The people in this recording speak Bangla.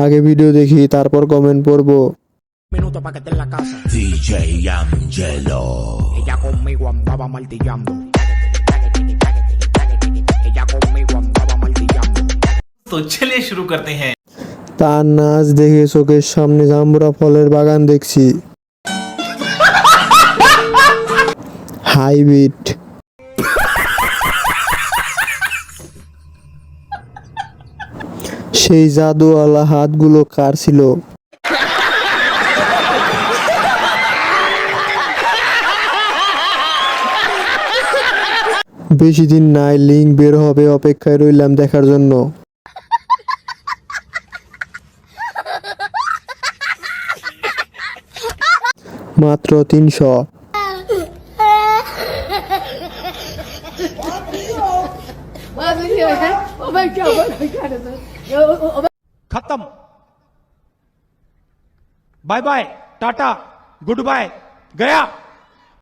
আগে ভিডিও দেখি তারপর কমেন্ট পড়বো। Minuto pa' que esté en la casa. DJ Angelo. Ella conmigo andaba martillando. Ella conmigo andaba martillando. तो चलिए शुरू करते हैं। তার নাচ দেখে চোখের সামনে জাম্বুরা ফলের বাগান দেখছি। হাইব্রিড। সেই জাদুওয়ালা হাতগুলো কার ছিল? বেশি দিন নাই, লিঙ্ক বের হবে, অপেক্ষায় রইলাম দেখার জন্য। মাত্র 300। खत्म। Bye bye, tata, goodbye, गया।